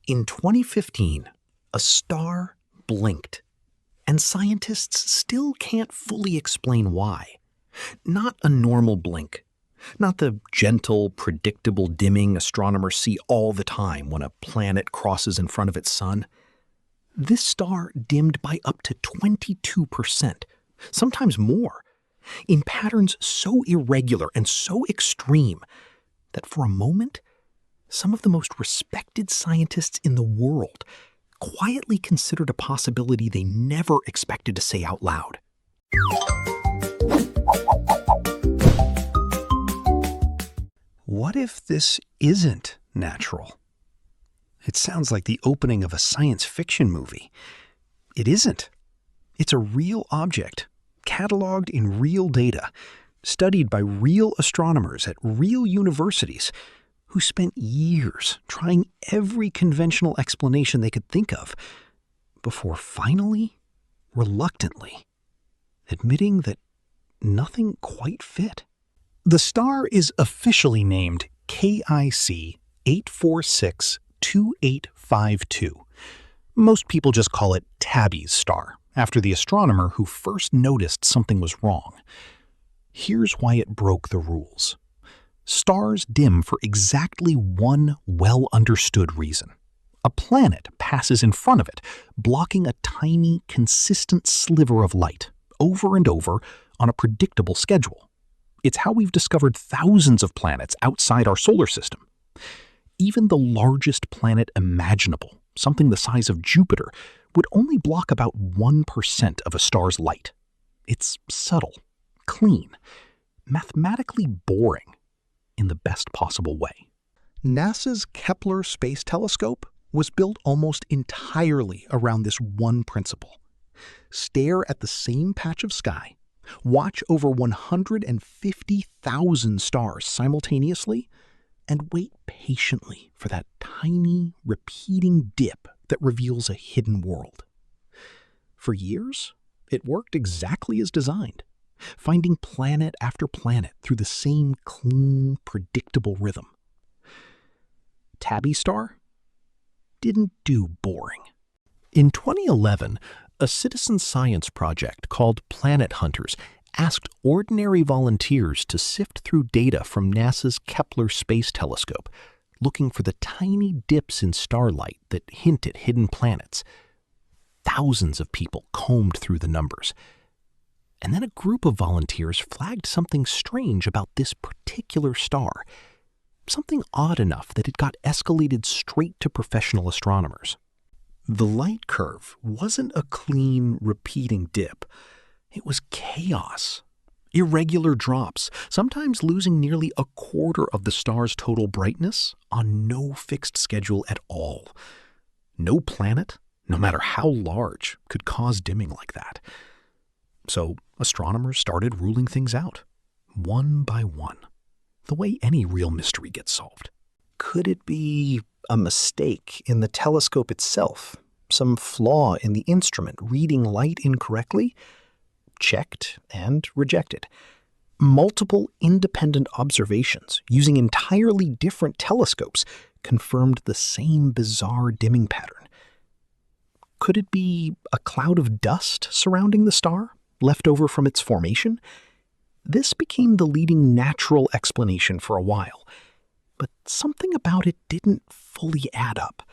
In 2015, a star blinked, and scientists still can't fully explain why. Not a normal blink, not the gentle, predictable dimming astronomers see all the time when a planet crosses in front of its sun. This star dimmed by up to 22%, sometimes more, in patterns so irregular and so extreme that for a moment, some of the most respected scientists in the world quietly considered a possibility they never expected to say out loud. What if this isn't natural? It sounds like the opening of a science fiction movie. It isn't. It's a real object, cataloged in real data, studied by real astronomers at real universities who spent years trying every conventional explanation they could think of before finally, reluctantly, admitting that nothing quite fit. The star is officially named KIC 8462852. Most people just call it Tabby's star, after the astronomer who first noticed something was wrong. Here's why it broke the rules. Stars dim for exactly one well-understood reason. A planet passes in front of it, blocking a tiny, consistent sliver of light, over and over, on a predictable schedule. It's how we've discovered thousands of planets outside our solar system. Even the largest planet imaginable, something the size of Jupiter, would only block about 1% of a star's light. It's subtle, clean, mathematically boring, in the best possible way. NASA's Kepler Space Telescope was built almost entirely around this one principle. Stare at the same patch of sky, watch over 150,000 stars simultaneously, and wait patiently for that tiny, repeating dip that reveals a hidden world. For years, it worked exactly as designed, finding planet after planet through the same clean, predictable rhythm. Tabby star didn't do boring. In 2011, a citizen science project called Planet Hunters asked ordinary volunteers to sift through data from NASA's Kepler Space Telescope, looking for the tiny dips in starlight that hint at hidden planets. Thousands of people combed through the numbers. And then a group of volunteers flagged something strange about this particular star, something odd enough that it got escalated straight to professional astronomers. The light curve wasn't a clean, repeating dip. It was chaos. Irregular drops, sometimes losing nearly a quarter of the star's total brightness on no fixed schedule at all. No planet, no matter how large, could cause dimming like that. So astronomers started ruling things out, one by one, the way any real mystery gets solved. Could it be a mistake in the telescope itself? Some flaw in the instrument reading light incorrectly? Checked and rejected. Multiple independent observations using entirely different telescopes confirmed the same bizarre dimming pattern. Could it be a cloud of dust surrounding the star, left over from its formation? This became the leading natural explanation for a while, but something about it didn't fully add up.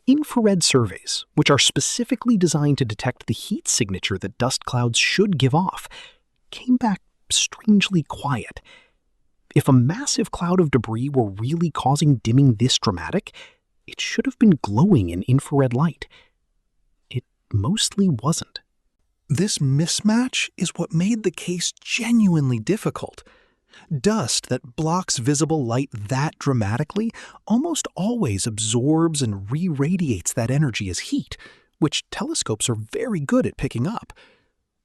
Infrared surveys, which are specifically designed to detect the heat signature that dust clouds should give off, came back strangely quiet. If a massive cloud of debris were really causing dimming this dramatic, it should have been glowing in infrared light. It mostly wasn't. This mismatch is what made the case genuinely difficult. Dust that blocks visible light that dramatically almost always absorbs and re-radiates that energy as heat, which telescopes are very good at picking up.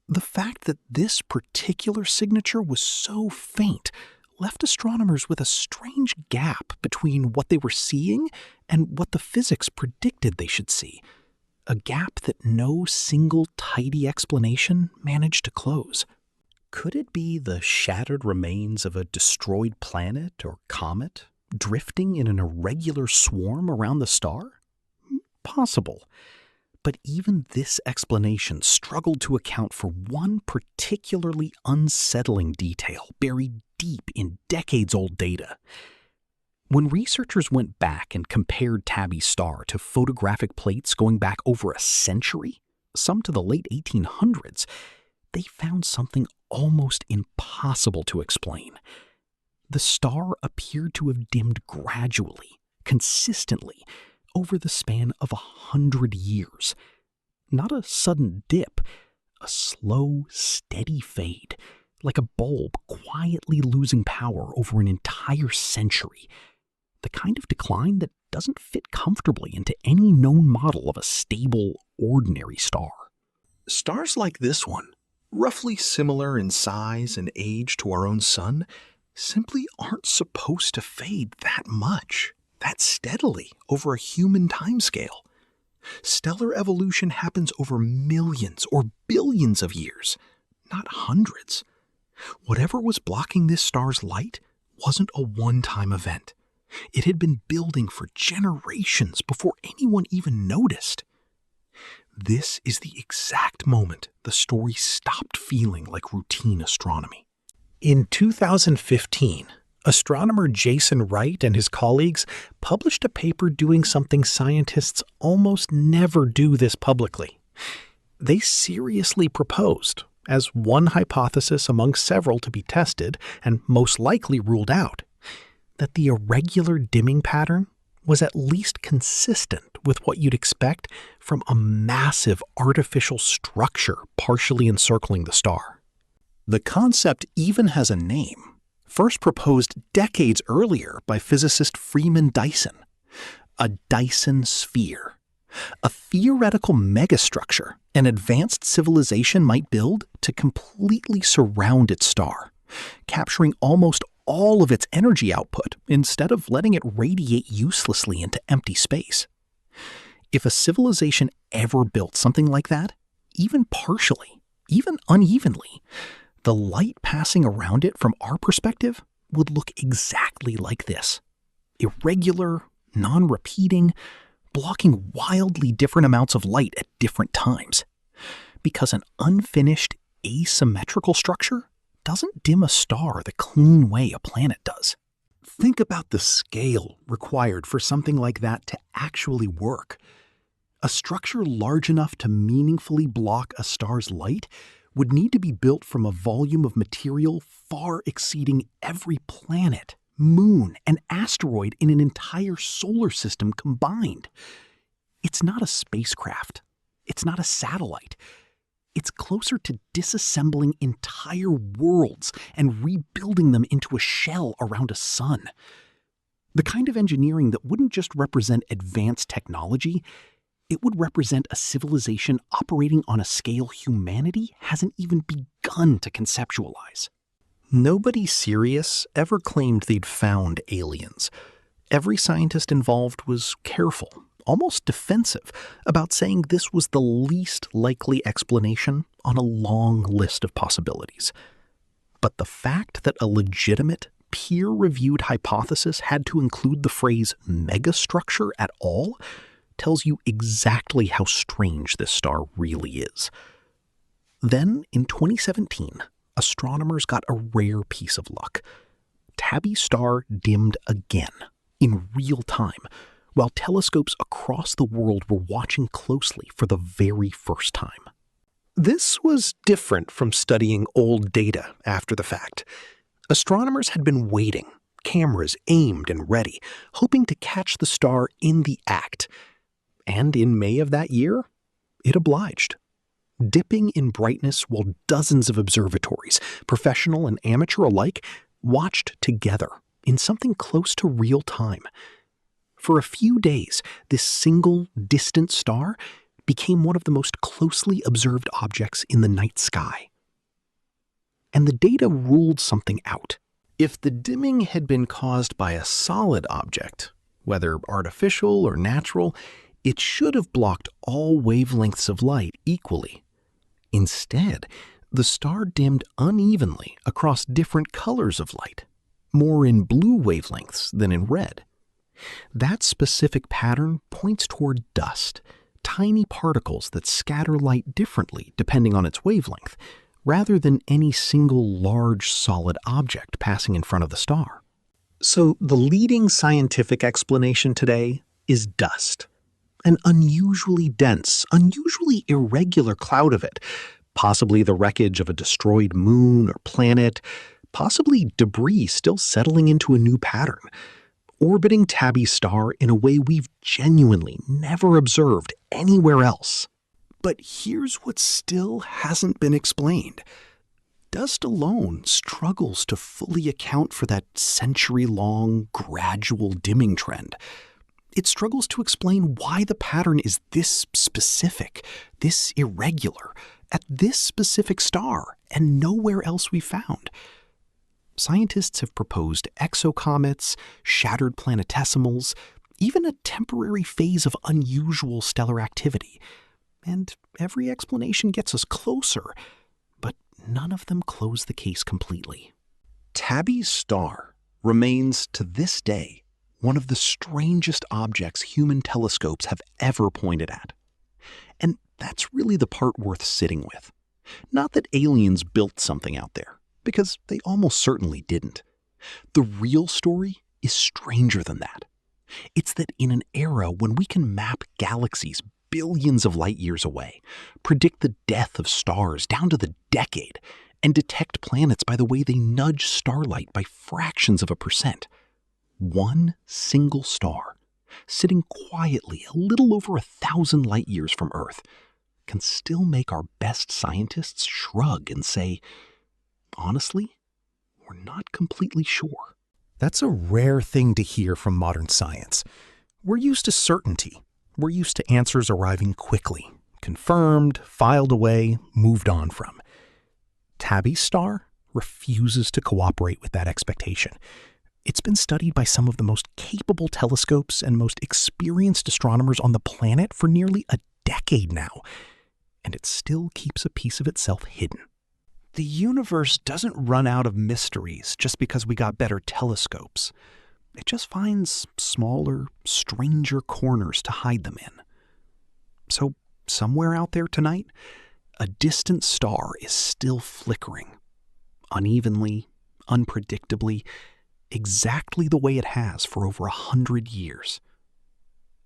The fact that this particular signature was so faint left astronomers with a strange gap between what they were seeing and what the physics predicted they should see. A gap that no single tidy explanation managed to close. Could it be the shattered remains of a destroyed planet or comet drifting in an irregular swarm around the star? possible. But even this explanation struggled to account for one particularly unsettling detail buried deep in decades-old data. When researchers went back and compared Tabby's star to photographic plates going back over a century, some to the late 1800s, they found something almost impossible to explain. The star appeared to have dimmed gradually, consistently, over the span of 100 years. Not a sudden dip, a slow, steady fade, like a bulb quietly losing power over an entire century. The kind of decline that doesn't fit comfortably into any known model of a stable, ordinary star. Stars like this one, roughly similar in size and age to our own sun, simply aren't supposed to fade that much, that steadily, over a human timescale. Stellar evolution happens over millions or billions of years, not hundreds. Whatever was blocking this star's light wasn't a one-time event. It had been building for generations before anyone even noticed. This is the exact moment the story stopped feeling like routine astronomy. In 2015, astronomer Jason Wright and his colleagues published a paper doing something scientists almost never do this publicly. They seriously proposed, as one hypothesis among several to be tested and most likely ruled out, that the irregular dimming pattern was at least consistent with what you'd expect from a massive artificial structure partially encircling the star. The concept even has a name, first proposed decades earlier by physicist Freeman Dyson: a Dyson Sphere, a theoretical megastructure an advanced civilization might build to completely surround its star, capturing almost all of its energy output instead of letting it radiate uselessly into empty space. If a civilization ever built something like that, even partially, even unevenly, the light passing around it from our perspective would look exactly like this: irregular, non-repeating, blocking wildly different amounts of light at different times. Because an unfinished, asymmetrical structure doesn't dim a star the clean way a planet does. Think about the scale required for something like that to actually work. A structure large enough to meaningfully block a star's light would need to be built from a volume of material far exceeding every planet, moon, and asteroid in an entire solar system combined. It's not a spacecraft. It's not a satellite. It's closer to disassembling entire worlds and rebuilding them into a shell around a sun. The kind of engineering that wouldn't just represent advanced technology, it would represent a civilization operating on a scale humanity hasn't even begun to conceptualize. Nobody serious ever claimed they'd found aliens. Every scientist involved was careful, almost defensive, about saying this was the least likely explanation on a long list of possibilities. But the fact that a legitimate, peer-reviewed hypothesis had to include the phrase megastructure at all tells you exactly how strange this star really is. Then, in 2017, astronomers got a rare piece of luck. Tabby's star dimmed again, in real time, while telescopes across the world were watching closely for the very first time. This was different from studying old data after the fact. Astronomers had been waiting, cameras aimed and ready, hoping to catch the star in the act. And in May of that year, it obliged. Dipping in brightness while dozens of observatories, professional and amateur alike, watched together in something close to real time. For a few days, this single, distant star became one of the most closely observed objects in the night sky. And the data ruled something out. If the dimming had been caused by a solid object, whether artificial or natural, it should have blocked all wavelengths of light equally. Instead, the star dimmed unevenly across different colors of light, more in blue wavelengths than in red. That specific pattern points toward dust, tiny particles that scatter light differently depending on its wavelength, rather than any single large solid object passing in front of the star. So the leading scientific explanation today is dust. An unusually dense, unusually irregular cloud of it, possibly the wreckage of a destroyed moon or planet, possibly debris still settling into a new pattern, orbiting Tabby's star in a way we've genuinely never observed anywhere else. But here's what still hasn't been explained. Dust alone struggles to fully account for that century-long, gradual dimming trend. It struggles to explain why the pattern is this specific, this irregular, at this specific star, and nowhere else we've found. Scientists have proposed exocomets, shattered planetesimals, even a temporary phase of unusual stellar activity. And every explanation gets us closer, but none of them close the case completely. Tabby's star remains, to this day, one of the strangest objects human telescopes have ever pointed at. And that's really the part worth sitting with. Not that aliens built something out there, because they almost certainly didn't. The real story is stranger than that. It's that in an era when we can map galaxies billions of light years away, predict the death of stars down to the decade, and detect planets by the way they nudge starlight by fractions of a percent, one single star, sitting quietly a little over 1,000 light years from Earth, can still make our best scientists shrug and say, honestly, we're not completely sure. That's a rare thing to hear from modern science. We're used to certainty. We're used to answers arriving quickly, confirmed, filed away, moved on from. Tabby's star refuses to cooperate with that expectation. It's been studied by some of the most capable telescopes and most experienced astronomers on the planet for nearly a decade now, and it still keeps a piece of itself hidden. The universe doesn't run out of mysteries just because we got better telescopes. It just finds smaller, stranger corners to hide them in. So, somewhere out there tonight, a distant star is still flickering. Unevenly, unpredictably, exactly the way it has for over 100 years.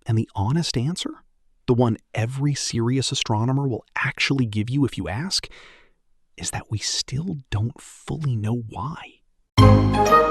And the honest answer, the one every serious astronomer will actually give you if you ask, is that we still don't fully know why.